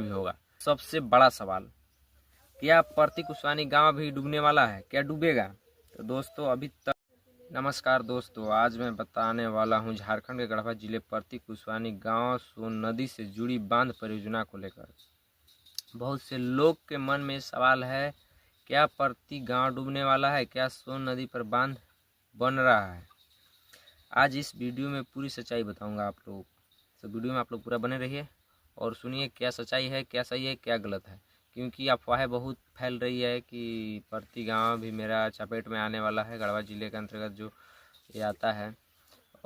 भी होगा। सबसे बड़ा सवाल, क्या प्रतीक कुशवानी गांव भी डूबने वाला है? क्या डूबेगा? तो दोस्तों अभी तक नमस्कार दोस्तों, आज मैं बताने वाला हूं झारखंड के गढ़वा जिले प्रतीक कुशवानी गांव सोन नदी से जुड़ी बांध परियोजना को लेकर। बहुत से लोग के मन में सवाल है, क्या प्रतीक गांव डूबने वाला है? क्या सोन नदी पर बांध बन रहा है? आज इस वीडियो में पूरी सच्चाई बताऊंगा आप लोग, तो वीडियो में आप लोग पूरा बने रहिए और सुनिए क्या सच्चाई है, क्या सही है, क्या गलत है। क्योंकि अफवाहें बहुत फैल रही है कि प्रतीक गांव भी मेरा चपेट में आने वाला है, गढ़वा जिले के अंतर्गत जो ये आता है।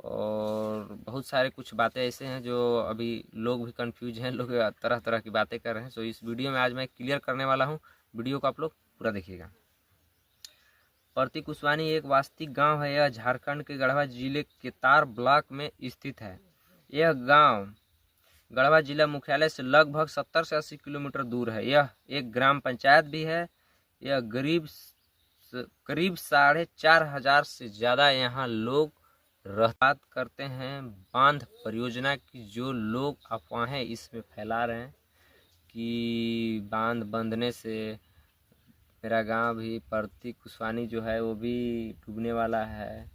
और बहुत सारे कुछ बातें ऐसे हैं जो अभी लोग भी कंफ्यूज हैं, लोग तरह तरह की बातें कर रहे हैं। तो इस वीडियो में आज मैं क्लियर करने वाला हूँ, वीडियो को आप लोग पूरा देखिएगा। प्रतीक कुशवानी एक वास्तविक गांव है। यह झारखंड के गढ़वा जिले के तार ब्लॉक में स्थित है। यह गांव गढ़वा जिला मुख्यालय से लगभग 70 से 80 किलोमीटर दूर है। यह एक ग्राम पंचायत भी है। यह करीब 4,500 से ज़्यादा यहाँ लोग बात करते हैं बांध परियोजना की। जो लोग अफवाहें इसमें फैला रहे हैं कि बांध बंधने से मेरा गांव भी प्रतीक कुशवानी जो है वो भी डूबने वाला है,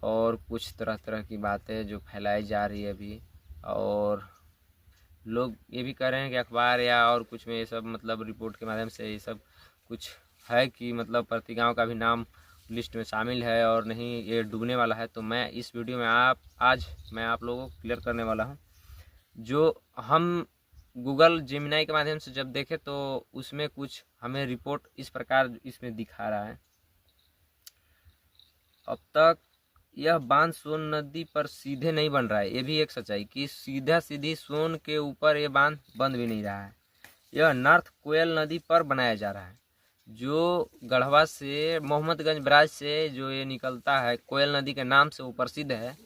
और कुछ तरह तरह की बातें जो फैलाई जा रही है अभी। और लोग ये भी कह रहे हैं कि अखबार या और कुछ में ये सब मतलब रिपोर्ट के माध्यम से ये सब कुछ है कि मतलब प्रतीक गांव का भी नाम लिस्ट में शामिल है और नहीं ये डूबने वाला है। तो मैं इस वीडियो में आज मैं आप लोगों को क्लियर करने वाला हूं। जो हम गूगल जेमिनाई के माध्यम से जब देखे तो उसमें कुछ हमें रिपोर्ट इस प्रकार इसमें दिखा रहा है। अब तक यह बांध सोन नदी पर सीधे नहीं बन रहा है। ये भी एक सच्चाई कि सीधी सोन के ऊपर ये बांध बन भी नहीं रहा है। यह नॉर्थ कोयल नदी पर बनाया जा रहा है, जो गढ़वा से मोहम्मदगंज बराज से जो ये निकलता है, कोयल नदी के नाम से वो प्रसिद्ध है।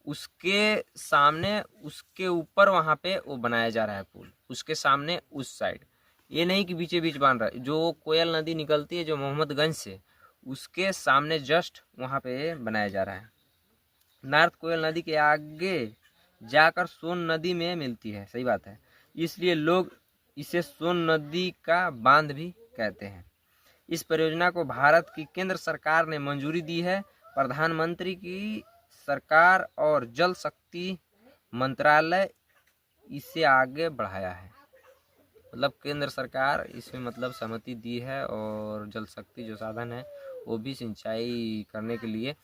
उसके सामने उसके ऊपर वहाँ पे वो बनाया जा रहा है पुल, उसके सामने उस साइड। ये नहीं कि बीचे बीच बन रहा है। जो कोयल नदी निकलती है जो मोहम्मदगंज से, उसके सामने जस्ट वहाँ पे बनाया जा रहा है। नॉर्थ कोयल नदी के आगे जाकर सोन नदी में मिलती है, सही बात है। इसलिए लोग इसे सोन नदी का बांध भी कहते हैं। इस परियोजना को भारत की केंद्र सरकार ने मंजूरी दी है। प्रधानमंत्री की सरकार और जल शक्ति मंत्रालय इसे आगे बढ़ाया है। मतलब केंद्र सरकार इसमें मतलब सहमति दी है, और जल शक्ति जो साधन है वो भी सिंचाई करने के लिए,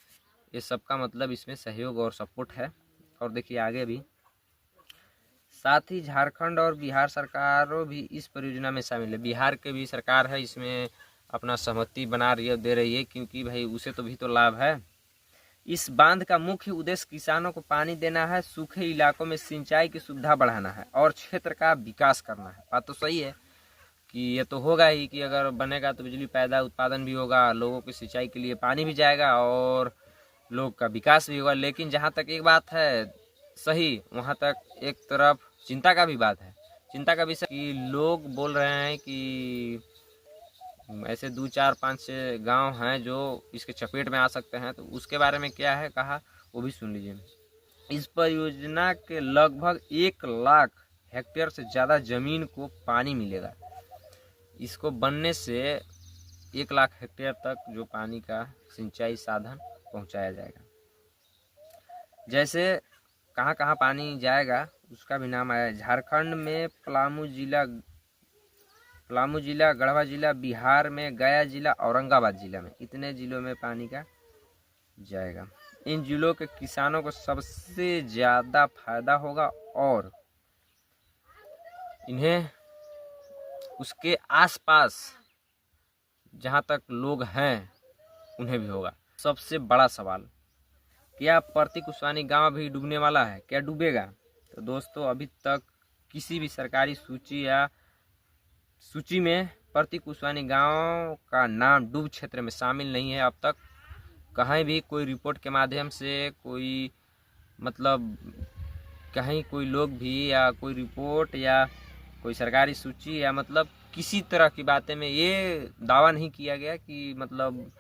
ये सबका मतलब इसमें सहयोग और सपोर्ट है। और देखिए आगे भी, साथ ही झारखंड और बिहार सरकारों भी इस परियोजना में शामिल है। बिहार के भी सरकार है इसमें अपना सहमति बना रही है, दे रही है, क्योंकि भाई उसे तो भी तो लाभ है। इस बांध का मुख्य उद्देश्य किसानों को पानी देना है, सूखे इलाकों में सिंचाई की सुविधा बढ़ाना है और क्षेत्र का विकास करना है। बात तो सही है कि ये तो होगा ही कि अगर बनेगा तो बिजली पैदा उत्पादन भी होगा, लोगों की सिंचाई के लिए पानी भी जाएगा और लोग का विकास भी होगा। लेकिन जहाँ तक एक बात है सही, वहाँ तक एक तरफ चिंता का भी बात है। चिंता का विषय कि लोग बोल रहे हैं कि ऐसे 2, 4, 5 गांव हैं जो इसके चपेट में आ सकते हैं। तो उसके बारे में क्या है कहा वो भी सुन लीजिए। इस परियोजना के लगभग 1 लाख हेक्टेयर से ज़्यादा जमीन को पानी मिलेगा। इसको बनने से 1 लाख हेक्टेयर तक जो पानी का सिंचाई साधन पहुंचाया जाएगा। जैसे कहाँ कहाँ पानी जाएगा उसका भी नाम आया है। झारखंड में पलामू जिला, गढ़वा जिला, बिहार में गया जिला, औरंगाबाद जिला में, इतने जिलों में पानी का जाएगा। इन जिलों के किसानों को सबसे ज़्यादा फायदा होगा और इन्हें उसके आसपास जहाँ तक लोग हैं उन्हें भी होगा। सबसे बड़ा सवाल, क्या प्रतीक कुशवानी गांव भी डूबने वाला है? क्या डूबेगा? तो दोस्तों अभी तक किसी भी सरकारी सूची में प्रतीक कुशवानी गांव का नाम डूब क्षेत्र में शामिल नहीं है। अब तक कहीं भी कोई रिपोर्ट के माध्यम से कोई मतलब कहीं कोई लोग भी या कोई रिपोर्ट या कोई सरकारी सूची या मतलब किसी तरह की बातें में ये दावा नहीं किया गया कि मतलब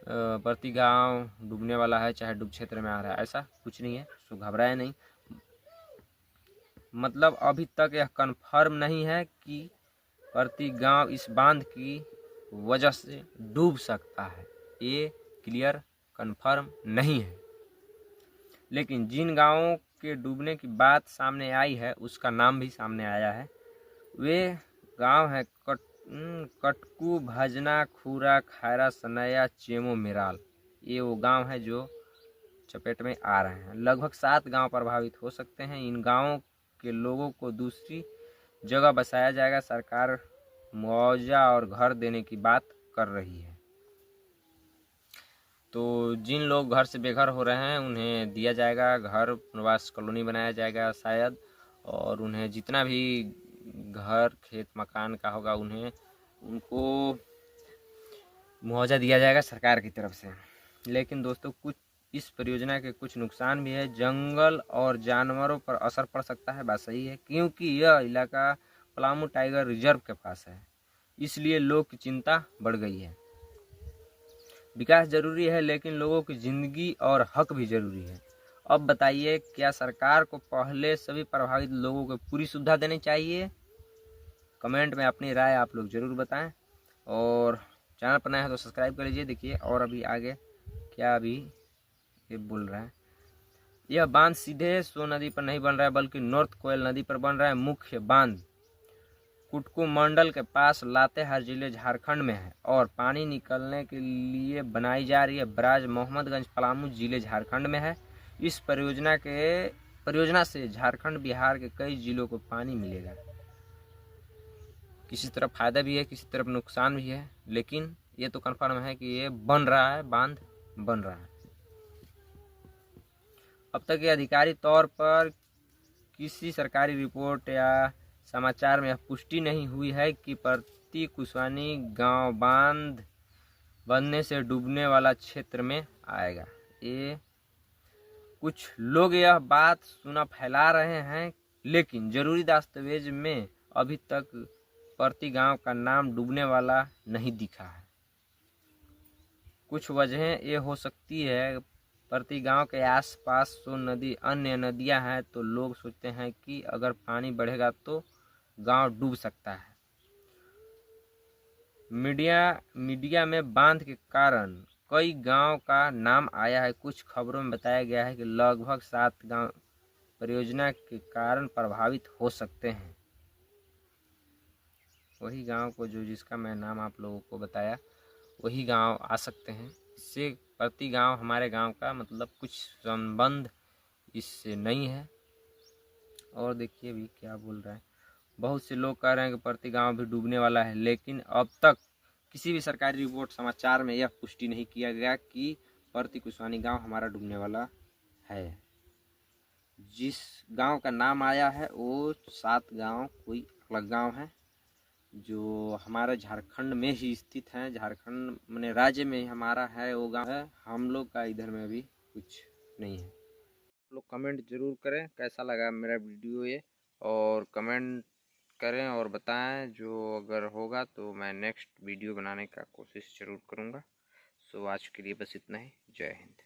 प्रति गांव डूबने वाला है चाहे डूब क्षेत्र में आ रहा है। ऐसा कुछ नहीं है, सो घबराए नहीं। मतलब अभी तक यह कन्फर्म नहीं है कि प्रति गांव इस बांध की वजह से डूब सकता है, ये क्लियर कन्फर्म नहीं है। लेकिन जिन गांवों के डूबने की बात सामने आई है उसका नाम भी सामने आया है। वे गांव हैं कटकू, भजना, खूरा, खैरा, सनैया, चेमो, मिराल। ये वो गांव है जो चपेट में आ रहे हैं। लगभग 7 गांव प्रभावित हो सकते हैं। इन गांवों के लोगों को दूसरी जगह बसाया जाएगा। सरकार मुआवजा और घर देने की बात कर रही है। तो जिन लोग घर से बेघर हो रहे हैं उन्हें दिया जाएगा घर, निवास कॉलोनी बनाया जाएगा शायद, और उन्हें जितना भी घर खेत मकान का होगा उनको मुआवजा दिया जाएगा सरकार की तरफ से। लेकिन दोस्तों कुछ इस परियोजना के कुछ नुकसान भी है। जंगल और जानवरों पर असर पड़ सकता है, बात सही है, क्योंकि यह इलाका पलामू टाइगर रिजर्व के पास है, इसलिए लोग की चिंता बढ़ गई है। विकास जरूरी है लेकिन लोगों की जिंदगी और हक भी जरूरी है। अब बताइए, क्या सरकार को पहले सभी प्रभावित लोगों को पूरी सुविधा देनी चाहिए? कमेंट में अपनी राय आप लोग जरूर बताएं, और चैनल पर नए हैं तो सब्सक्राइब कर लीजिए। देखिए और अभी आगे क्या अभी ये बोल रहा है। यह बांध सीधे सोन नदी पर नहीं बन रहा है बल्कि नॉर्थ कोयल नदी पर बन रहा है। मुख्य बांध कुटकू मंडल के पास लातेहार जिले झारखंड में है और पानी निकलने के लिए बनाई जा रही है ब्राज मोहम्मदगंज पलामू जिले झारखंड में है। इस परियोजना से झारखंड बिहार के कई जिलों को पानी मिलेगा। किसी तरफ फायदा भी है, किसी तरफ नुकसान भी है, लेकिन ये तो कन्फर्म है कि ये बन रहा है, बांध बन रहा है। अब तक ये आधिकारिक तौर पर किसी सरकारी रिपोर्ट या समाचार में यह पुष्टि नहीं हुई है कि प्रति कुशवानी गांव बांध बनने से डूबने वाला क्षेत्र में आएगा। ये कुछ लोग यह बात सुना फैला रहे हैं, लेकिन जरूरी दस्तावेज में अभी तक प्रति गांव का नाम डूबने वाला नहीं दिखा है। कुछ वजहें ये हो सकती है, प्रति गांव के आसपास सोन नदी, अन्य नदियां हैं, तो लोग सोचते हैं कि अगर पानी बढ़ेगा तो गांव डूब सकता है। मीडिया में बांध के कारण कई गांव का नाम आया है। कुछ खबरों में बताया गया है कि लगभग 7 गांव परियोजना के कारण प्रभावित हो सकते हैं। वही गांव को जिसका मैं नाम आप लोगों को बताया, वही गांव आ सकते हैं। इससे प्रति गांव हमारे गांव का मतलब कुछ संबंध इससे नहीं है। और देखिए भी क्या बोल रहा है। बहुत से लोग कह रहे हैं कि प्रति गांव भी डूबने वाला है, लेकिन अब तक किसी भी सरकारी रिपोर्ट समाचार में यह पुष्टि नहीं किया गया कि प्रति कुशवानी गांव हमारा डूबने वाला है। जिस गांव का नाम आया है वो 7 गांव कोई अलग गांव है जो हमारे झारखंड में ही स्थित है। झारखंड माने राज्य में ही हमारा है वो गांव है। हम लोग का इधर में भी कुछ नहीं है। लोग कमेंट जरूर करें कैसा लगा मेरा वीडियो ये, और कमेंट करें और बताएं। जो अगर होगा तो मैं नेक्स्ट वीडियो बनाने का कोशिश ज़रूर करूँगा। सो आज के लिए बस इतना ही। जय हिंद।